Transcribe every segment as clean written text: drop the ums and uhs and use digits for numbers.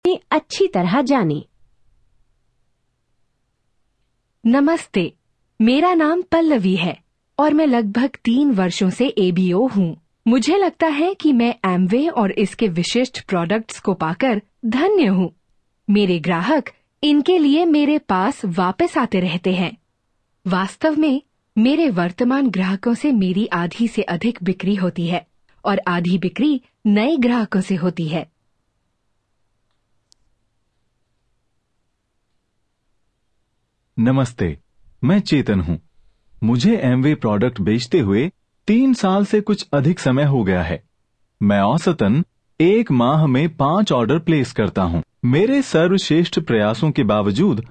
अच्छी तरह जाने। नमस्ते, मेरा नाम पल्लवी है और मैं लगभग 3 वर्षों से एबीओ हूँ। मुझे लगता है कि मैं एमवे और इसके विशिष्ट प्रोडक्ट्स को पाकर धन्य हूँ। मेरे ग्राहक इनके लिए मेरे पास वापस आते रहते हैं। वास्तव में मेरे वर्तमान ग्राहकों से मेरी आधी से अधिक बिक्री होती है और आधी बिक्री नए ग्राहकों से होती है। नमस्ते, मैं चेतन हूँ। मुझे एमवे प्रोडक्ट बेचते हुए 3 साल से कुछ अधिक समय हो गया है। मैं औसतन 1 माह में 5 ऑर्डर प्लेस करता हूँ। मेरे सर्वश्रेष्ठ प्रयासों के बावजूद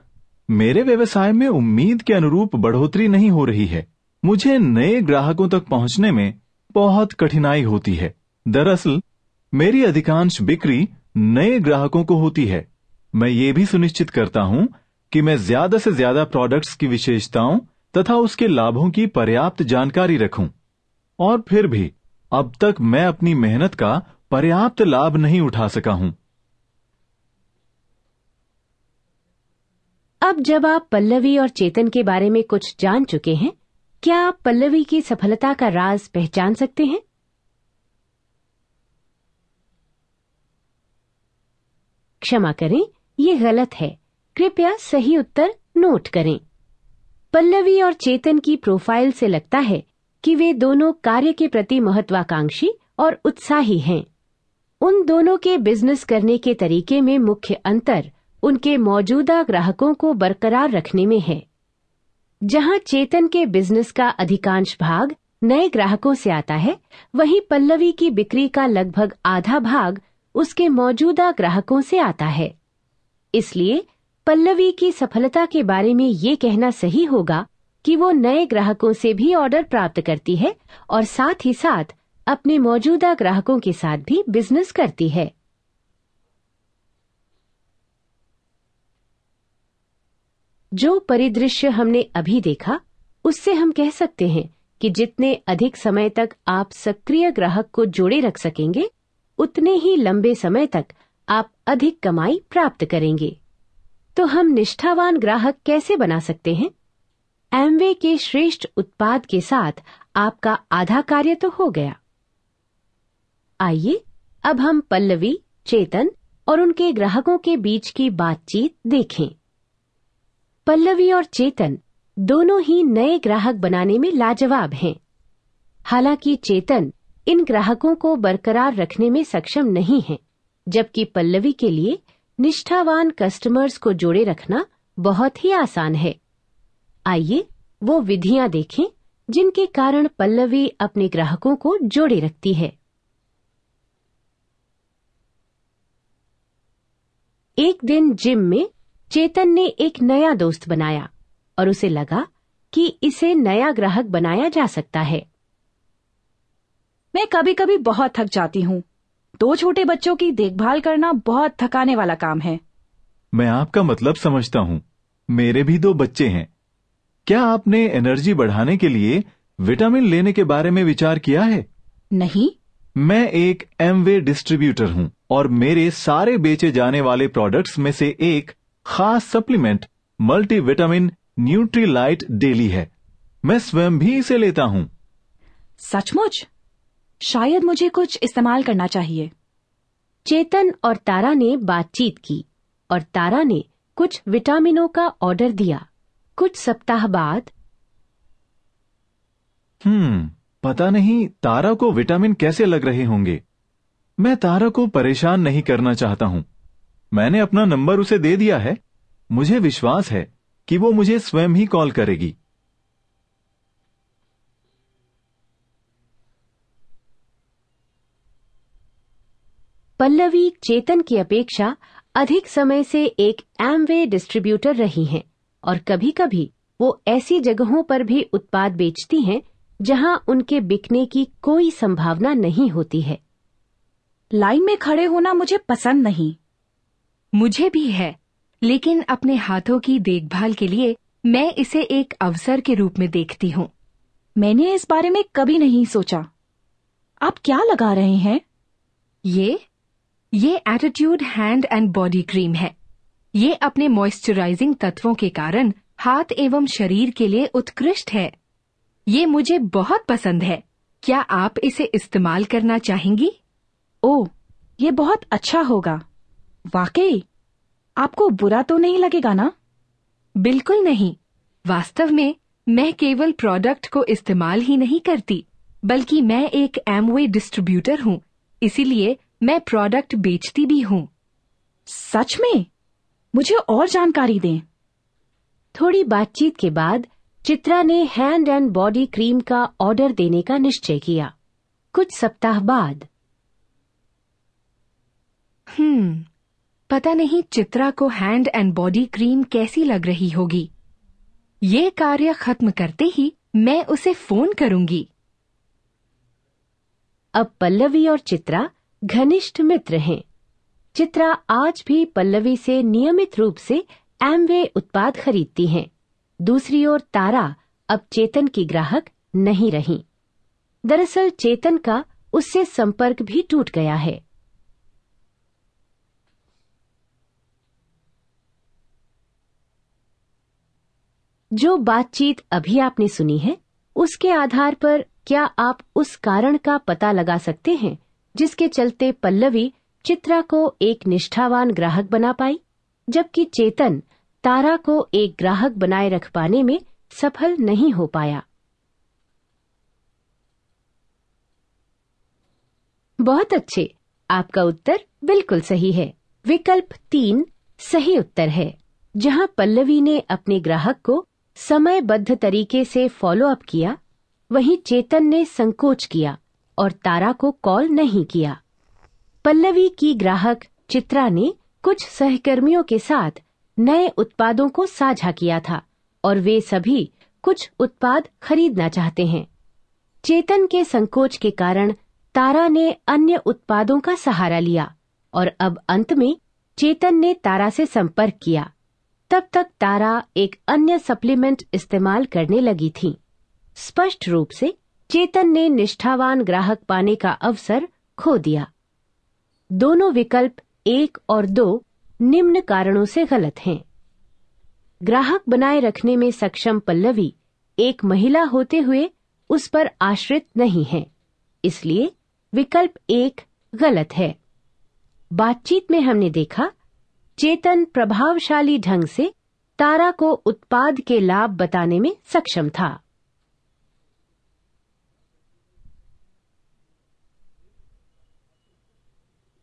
मेरे व्यवसाय में उम्मीद के अनुरूप बढ़ोतरी नहीं हो रही है। मुझे नए ग्राहकों तक पहुंचने में बहुत कठिनाई होती है। दरअसल मेरी अधिकांश बिक्री नए ग्राहकों को होती है। मैं ये भी सुनिश्चित करता हूँ कि मैं ज्यादा से ज्यादा प्रोडक्ट्स की विशेषताओं तथा उसके लाभों की पर्याप्त जानकारी रखूं। और फिर भी अब तक मैं अपनी मेहनत का पर्याप्त लाभ नहीं उठा सका हूं। अब जब आप पल्लवी और चेतन के बारे में कुछ जान चुके हैं, क्या आप पल्लवी की सफलता का राज पहचान सकते हैं? क्षमा करें, ये गलत है। कृपया सही उत्तर नोट करें। पल्लवी और चेतन की प्रोफाइल से लगता है कि वे दोनों कार्य के प्रति महत्वाकांक्षी और उत्साही हैं। उन दोनों के बिजनेस करने के तरीके में मुख्य अंतर उनके मौजूदा ग्राहकों को बरकरार रखने में है। जहां चेतन के बिजनेस का अधिकांश भाग नए ग्राहकों से आता है, वहीं पल्लवी की बिक्री का लगभग आधा भाग उसके मौजूदा ग्राहकों से आता है। इसलिए पल्लवी की सफलता के बारे में ये कहना सही होगा कि वो नए ग्राहकों से भी ऑर्डर प्राप्त करती है और साथ ही साथ अपने मौजूदा ग्राहकों के साथ भी बिजनेस करती है। जो परिदृश्य हमने अभी देखा, उससे हम कह सकते हैं कि जितने अधिक समय तक आप सक्रिय ग्राहक को जोड़े रख सकेंगे, उतने ही लंबे समय तक आप अधिक कमाई प्राप्त करेंगे। तो हम निष्ठावान ग्राहक कैसे बना सकते हैं? एमवे के श्रेष्ठ उत्पाद के साथ आपका आधा कार्य तो हो गया। आइए अब हम पल्लवी, चेतन और उनके ग्राहकों के बीच की बातचीत देखें। पल्लवी और चेतन दोनों ही नए ग्राहक बनाने में लाजवाब हैं। हालांकि चेतन इन ग्राहकों को बरकरार रखने में सक्षम नहीं है, जबकि पल्लवी के लिए निष्ठावान कस्टमर्स को जोड़े रखना बहुत ही आसान है। आइए वो विधियां देखें जिनके कारण पल्लवी अपने ग्राहकों को जोड़े रखती है। एक दिन जिम में चेतन ने एक नया दोस्त बनाया और उसे लगा कि इसे नया ग्राहक बनाया जा सकता है। मैं कभी कभी बहुत थक जाती हूँ। 2 छोटे बच्चों की देखभाल करना बहुत थकाने वाला काम है। मैं आपका मतलब समझता हूँ। मेरे भी 2 बच्चे हैं। क्या आपने एनर्जी बढ़ाने के लिए विटामिन लेने के बारे में विचार किया है? नहीं। मैं एक एमवे डिस्ट्रीब्यूटर हूँ और मेरे सारे बेचे जाने वाले प्रोडक्ट्स में से एक खास सप्लीमेंट मल्टीविटामिन न्यूट्रीलाइट डेली है। मैं स्वयं भी इसे लेता हूँ। सचमुच? शायद मुझे कुछ इस्तेमाल करना चाहिए। चेतन और तारा ने बातचीत की और तारा ने कुछ विटामिनों का ऑर्डर दिया। कुछ सप्ताह बाद पता नहीं तारा को विटामिन कैसे लग रहे होंगे। मैं तारा को परेशान नहीं करना चाहता हूं। मैंने अपना नंबर उसे दे दिया है। मुझे विश्वास है कि वो मुझे स्वयं ही कॉल करेगी। पल्लवी चेतन की अपेक्षा अधिक समय से एक एमवे डिस्ट्रीब्यूटर रही हैं और कभी-कभी वो ऐसी जगहों पर भी उत्पाद बेचती हैं जहां उनके बिकने की कोई संभावना नहीं होती है। लाइन में खड़े होना मुझे पसंद नहीं। मुझे भी है, लेकिन अपने हाथों की देखभाल के लिए मैं इसे एक अवसर के रूप में देखती हूँ। मैंने इस बारे में कभी नहीं सोचा। आप क्या लगा रहे हैं? ये attitude hand and body cream है। ये अपने मॉइस्चराइजिंग तत्वों के कारण हाथ एवं शरीर के लिए उत्कृष्ट है। ये मुझे बहुत पसंद है। क्या आप इसे इस्तेमाल करना चाहेंगी? ओह, ये बहुत अच्छा होगा। वाकई, आपको बुरा तो नहीं लगेगा ना? बिल्कुल नहीं। वास्तव में मैं केवल प्रोडक्ट को इस्तेमाल ही नहीं करती, बल्कि मैं एक एमवे डिस्ट्रीब्यूटर हूँ, इसीलिए मैं प्रोडक्ट बेचती भी हूँ। सच में? मुझे और जानकारी दें। थोड़ी बातचीत के बाद चित्रा ने हैंड एंड बॉडी क्रीम का ऑर्डर देने का निश्चय किया। कुछ सप्ताह बाद पता नहीं चित्रा को हैंड एंड बॉडी क्रीम कैसी लग रही होगी। ये कार्य खत्म करते ही मैं उसे फोन करूंगी। अब पल्लवी और चित्रा घनिष्ठ मित्र हैं। चित्रा आज भी पल्लवी से नियमित रूप से एमवे उत्पाद खरीदती हैं। दूसरी ओर तारा अब चेतन की ग्राहक नहीं रही। दरअसल चेतन का उससे संपर्क भी टूट गया है। जो बातचीत अभी आपने सुनी है, उसके आधार पर क्या आप उस कारण का पता लगा सकते हैं जिसके चलते पल्लवी चित्रा को एक निष्ठावान ग्राहक बना पाई, जबकि चेतन तारा को एक ग्राहक बनाए रख पाने में सफल नहीं हो पाया? बहुत अच्छे, आपका उत्तर बिल्कुल सही है। विकल्प 3 सही उत्तर है। जहां पल्लवी ने अपने ग्राहक को समयबद्ध तरीके से फॉलो अप किया, वहीं चेतन ने संकोच किया और तारा को कॉल नहीं किया। पल्लवी की ग्राहक चित्रा ने कुछ सहकर्मियों के साथ नए उत्पादों को साझा किया था और वे सभी कुछ उत्पाद खरीदना चाहते हैं। चेतन के संकोच के कारण तारा ने अन्य उत्पादों का सहारा लिया और अब अंत में चेतन ने तारा से संपर्क किया। तब तक तारा एक अन्य सप्लीमेंट इस्तेमाल करने लगी थी। स्पष्ट रूप से चेतन ने निष्ठावान ग्राहक पाने का अवसर खो दिया। दोनों विकल्प 1 और 2 निम्न कारणों से गलत हैं। ग्राहक बनाए रखने में सक्षम पल्लवी एक महिला होते हुए उस पर आश्रित नहीं है, इसलिए विकल्प 1 गलत है। बातचीत में हमने देखा, चेतन प्रभावशाली ढंग से तारा को उत्पाद के लाभ बताने में सक्षम था।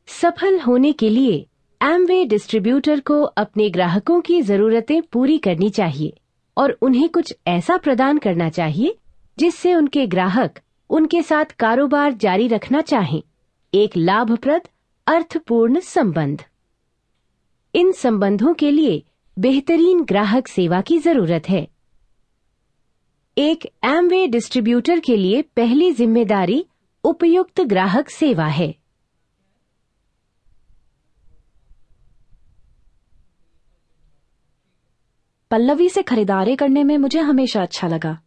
सफल होने के लिए एमवे डिस्ट्रीब्यूटर को अपने ग्राहकों की जरूरतें पूरी करनी चाहिए और उन्हें कुछ ऐसा प्रदान करना चाहिए जिससे उनके ग्राहक उनके साथ कारोबार जारी रखना चाहें। एक लाभप्रद, अर्थपूर्ण संबंध। इन संबंधों के लिए बेहतरीन ग्राहक सेवा की जरूरत है। एक एमवे डिस्ट्रीब्यूटर के लिए पहली जिम्मेदारी उपयुक्त ग्राहक सेवा है। पल्लवी से खरीदारी करने में मुझे हमेशा अच्छा लगा।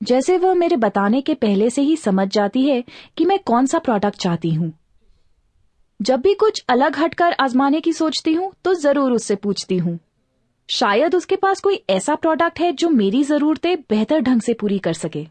जैसे वह मेरे बताने के पहले से ही समझ जाती है कि मैं कौन सा प्रोडक्ट चाहती हूँ। जब भी कुछ अलग हटकर आजमाने की सोचती हूँ तो जरूर उससे पूछती हूँ। शायद उसके पास कोई ऐसा प्रोडक्ट है जो मेरी जरूरतें बेहतर ढंग से पूरी कर सके।